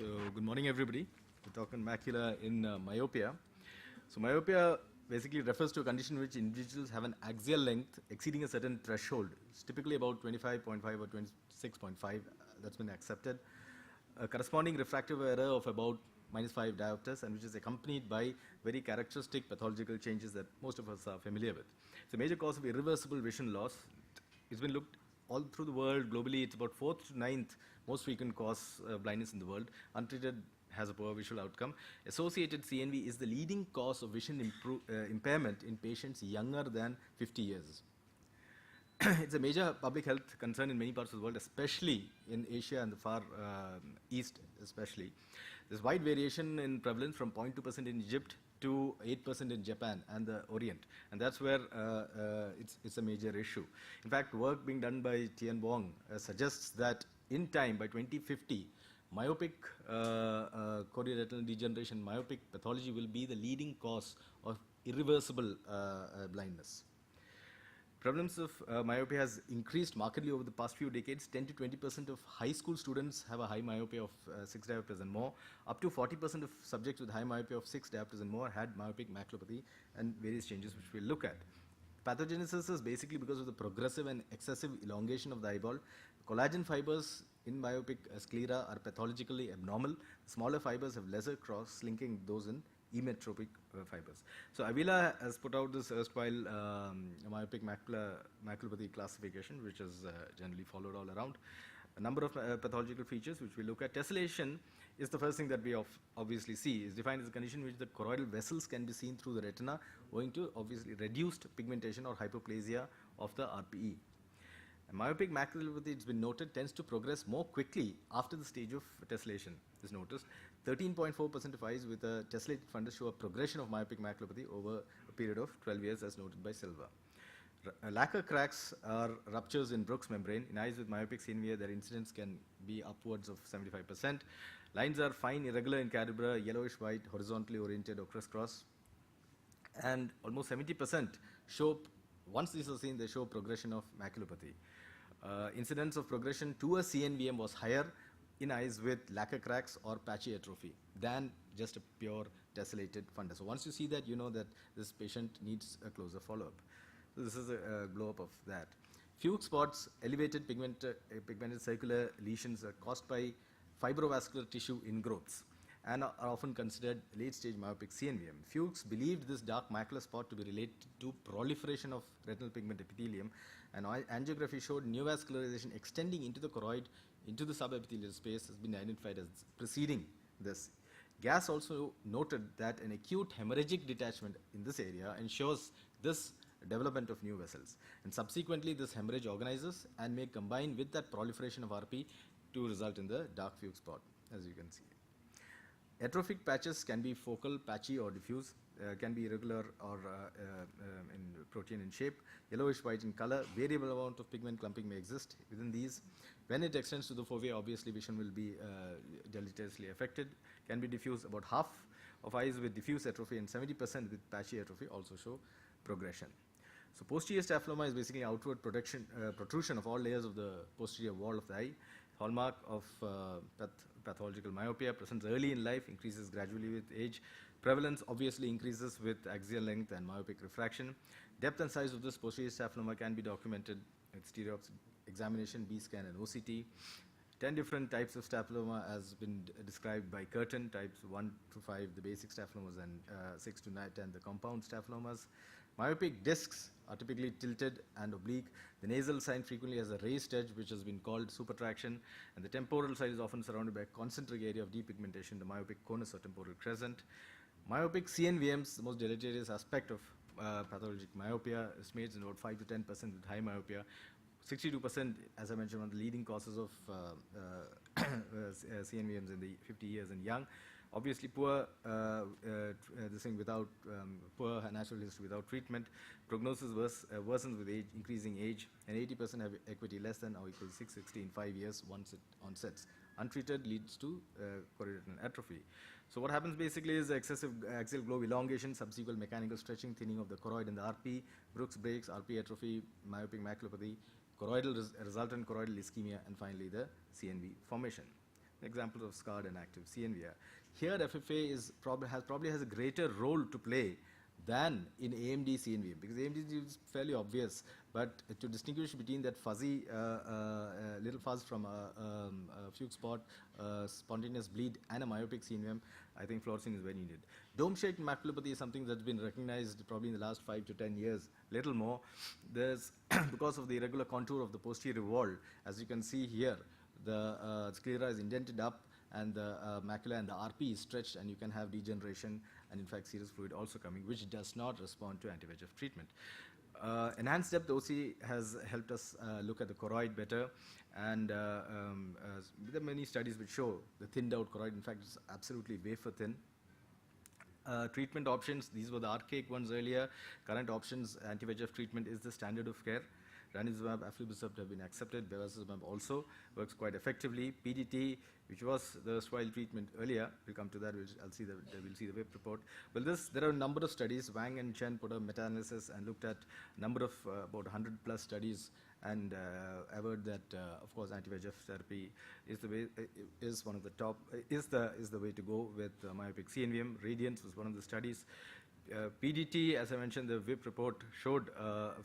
So, good morning, everybody. We're talking macula in myopia. So, myopia basically refers to a condition in which individuals have an axial length exceeding a certain threshold. It's typically about 25.5 or 26.5. That's been accepted. A corresponding refractive error of about -5 diopters, and which is accompanied by very characteristic pathological changes that most of us are familiar with. It's a major cause of irreversible vision loss. It's been looked all through the world. Globally, it's about 4th to 9th most frequent cause of blindness in the world. Untreated has a poor visual outcome. Associated CNV is the leading cause of vision impairment in patients younger than 50 years. It's a major public health concern in many parts of the world, especially in Asia and the far east especially. There's wide variation in prevalence from 0.2% in Egypt to 8% in Japan and the Orient. And that's where it's a major issue. In fact, work being done by Tian Wong suggests that in time, by 2050, myopic chorioretinal degeneration, myopic pathology will be the leading cause of irreversible blindness. Prevalence of myopia has increased markedly over the past few decades. 10 to 20% of high school students have a high myopia of 6 diopters and more. Up to 40% of subjects with high myopia of 6 diopters and more had myopic maculopathy, and various changes which we'll look at. Pathogenesis is basically because of the progressive and excessive elongation of the eyeball. Collagen fibers in myopic sclera are pathologically abnormal. Smaller fibers have lesser cross-linking those in emmetropic fibers. So Avila has put out this erstwhile myopic maculopathy classification, which is generally followed all around. A number of pathological features which we look at. Tessellation is the first thing that we obviously see. Is defined as a condition in which the choroidal vessels can be seen through the retina, owing to obviously reduced pigmentation or hypoplasia of the RPE. Myopic maculopathy, it's been noted, tends to progress more quickly after the stage of tessellation is noticed. 13.4% of eyes with a tessellated fundus show a progression of myopic maculopathy over a period of 12 years, as noted by Silva. Lacquer cracks are ruptures in Brooks membrane. In eyes with myopic CNVA, their incidence can be upwards of 75%. Lines are fine, irregular in cadabra, yellowish white, horizontally oriented or crisscross. And almost 70% show, once these are seen, they show progression of maculopathy. Incidence of progression to a CNVM was higher in eyes with lacquer cracks or patchy atrophy than just a pure tessellated fundus. So once you see that, you know that this patient needs a closer follow-up. So this is a blow-up of that. Fuchs spots, elevated pigmented circular lesions are caused by fibrovascular tissue ingrowths and are often considered late-stage myopic CNVM. Fuchs believed this dark macular spot to be related to proliferation of retinal pigment epithelium, and angiography showed neovascularization extending into the choroid, into the subepithelial space has been identified as preceding this. Gass also noted that an acute hemorrhagic detachment in this area ensures this development of new vessels, and subsequently this hemorrhage organizes and may combine with that proliferation of RP to result in the dark Fuchs spot, as you can see. Atrophic patches can be focal, patchy or diffuse, can be irregular or in protein in shape, yellowish white in color. Variable amount of pigment clumping may exist within these. When it extends to the fovea, obviously vision will be deleteriously affected. Can be diffuse. About half of eyes with diffuse atrophy and 70% with patchy atrophy also show progression. So posterior staphloma is basically outward protrusion of all layers of the posterior wall of the eye. Hallmark of pathological myopia, presents early in life, increases gradually with age. Prevalence obviously increases with axial length and myopic refraction. Depth and size of this posterior staphloma can be documented with stereopsy examination, B-scan and OCT. 10 different types of staphloma has been described by Curtin, types 1 to 5, the basic staphomas, and 6 to 10, the compound staphomas. Myopic discs are typically tilted and oblique. The nasal sign frequently has a raised edge, which has been called supertraction, and the temporal side is often surrounded by a concentric area of depigmentation, the myopic conus or temporal crescent. Myopic CNVMs, the most deleterious aspect of pathologic myopia, estimates in about 5 to 10% with high myopia. 62%, as I mentioned, one of the leading causes of CNVMs in the 50 years and young. Obviously, poor this thing without poor natural history without treatment. Prognosis worsens with age, increasing age, and 80% have equity less than or equal to 660 in 5 years once it onsets. Untreated leads to chorioretinal atrophy. So what happens basically is excessive axial globe elongation, subsequent mechanical stretching, thinning of the choroid and the RP, Brooks breaks, RP atrophy, myopic maculopathy, resultant choroidal ischemia, and finally the CNV formation. example of scarred and active CNVR. Here FFA probably has a greater role to play than in AMD CNVM, because AMD is fairly obvious, but to distinguish between that fuzzy little fuzz from a fugue spot, spontaneous bleed, and a myopic CNVM, I think fluorescein is very needed. Dome-shaped maculopathy is something that's been recognized probably in the last 5 to 10 years, little more. There's because of the irregular contour of the posterior wall, as you can see here, the sclera is indented up, and the macula and the RP is stretched, and you can have degeneration and in fact serous fluid also coming, which does not respond to anti-VEGF treatment. Enhanced depth OC has helped us look at the choroid better, and there are many studies which show the thinned out choroid. In fact, it's absolutely wafer thin. Treatment options, these were the archaic ones earlier. Current options, anti-VEGF treatment is the standard of care. Ranibizumab, aflibercept have been accepted. Bevacizumab also works quite effectively. PDT, which was the erstwhile treatment earlier, we'll come to that. We'll see the web report. Well, there are a number of studies. Wang and Chen put a meta-analysis and looked at a number of about 100 plus studies, and averred that, of course, anti-VEGF therapy is the way, is one of the top, is the way to go with myopic CNVM. Radiance was one of the studies. PDT, as I mentioned, the WIP report showed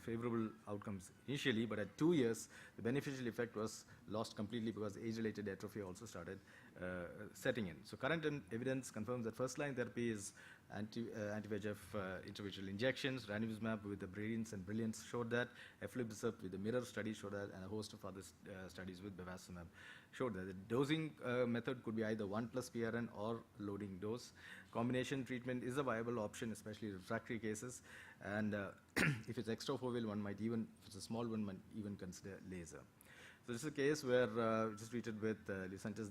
favorable outcomes initially, but at 2 years, the beneficial effect was lost completely because age-related atrophy also started setting in. So current evidence confirms that first-line therapy is anti-VEGF intravitreal injections. Ranibizumab with the Brilliance and Brilliance showed that. Aflibercept with the MIRROR study showed that, and a host of other studies with bevacizumab showed that. The dosing method could be either 1 plus PRN or loading dose. Combination treatment is a viable option, especially refractory cases, and if it's extrafoveal, one might even, if it's a small one, might even consider laser. So this is a case where just treated with Lucentis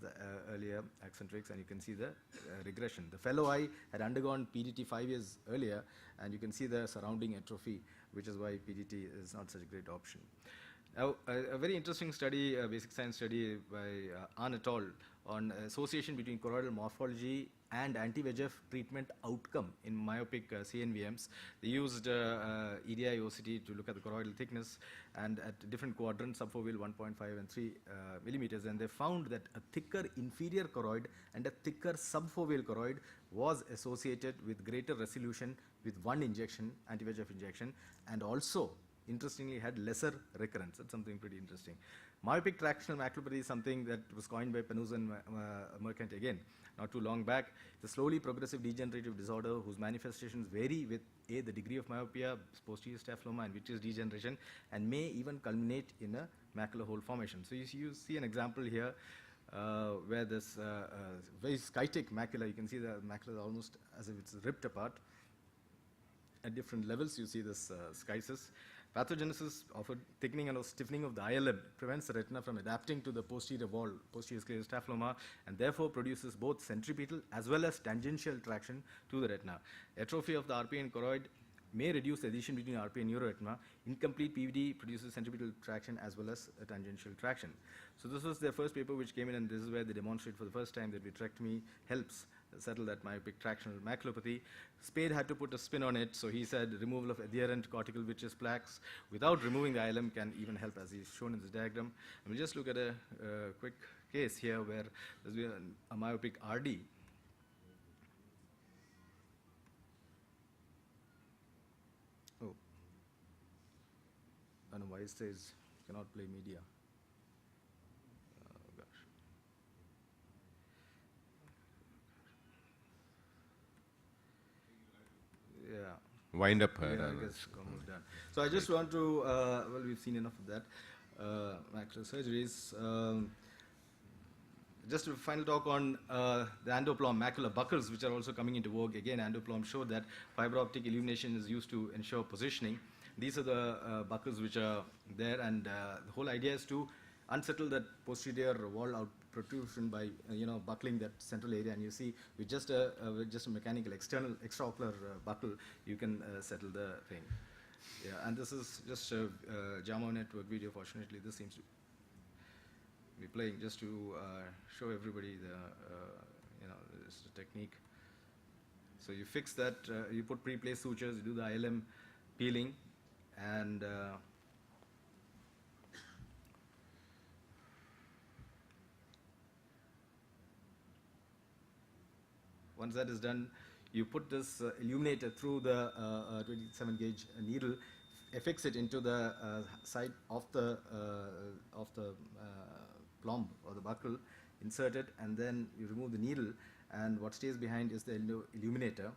earlier, Accentrix, and you can see the regression. The fellow eye had undergone PDT 5 years earlier, and you can see the surrounding atrophy, which is why PDT is not such a great option. Now, a very interesting study, a basic science study by Anand et al. On association between choroidal morphology and anti-VEGF treatment outcome in myopic CNVMs. They used EDI OCT to look at the choroidal thickness and at different quadrants, subfoveal 1.5 and 3 millimeters, and they found that a thicker inferior choroid and a thicker subfoveal choroid was associated with greater resolution with one injection, anti-VEGF injection, and also interestingly had lesser recurrence. That's something pretty interesting. Myopic tractional maculopathy is something that was coined by Panusa and Mercant again, not too long back. It's a slowly progressive degenerative disorder whose manifestations vary with the degree of myopia, posterior staphyloma, and vitreous degeneration, and may even culminate in a macular hole formation. So you see an example here where this very skytic macula, you can see the macula is almost as if it's ripped apart. At different levels, you see this schisis. Pathogenesis of a thickening and stiffening of the ILM prevents the retina from adapting to the posterior wall, posterior scleral staphyloma, and therefore produces both centripetal as well as tangential traction to the retina. Atrophy of the RP and choroid may reduce the adhesion between RP and neuroretina. Incomplete PVD produces centripetal traction as well as tangential traction. So this was their first paper which came in, and this is where they demonstrate for the first time that vitrectomy helps settle that myopic tractional maculopathy. Spade had to put a spin on it, so he said removal of adherent cortical vitreous plaques without removing the ILM can even help, as is shown in this diagram. And we'll just look at a quick case here where there's a myopic RD. Oh, I don't know why it says cannot play media. Yeah. Wind up. Yeah, I guess almost done. So I just want to, well, we've seen enough of that. Macular surgeries. Just a final talk on the endoplom macular buckles, which are also coming into vogue. Again, endoplom showed that fiber optic illumination is used to ensure positioning. These are the buckles which are there, and the whole idea is to unsettle that posterior wall out protrusion by buckling that central area, and you see with just a mechanical external extraocular buckle you can settle the thing. Yeah, and this is just a JAMA network video. Fortunately, this seems to be playing just to show everybody this technique. So you fix that, you put pre-placed sutures, you do the ILM peeling, and Once that is done, you put this illuminator through the 27 gauge needle, affix it into the side of the plomb or the buckle, insert it, and then you remove the needle, and what stays behind is the illuminator.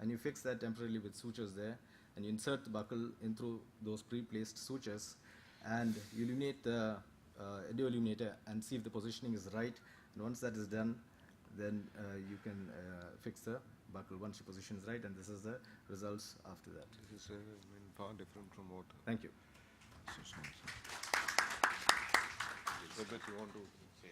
And you fix that temporarily with sutures there, and you insert the buckle in through those pre-placed sutures, and you illuminate the illuminator and see if the positioning is right. And once that is done, then you can fix the buckle once your position is right, and this is the results after that. This is far different from what. Thank you. So that you want to say.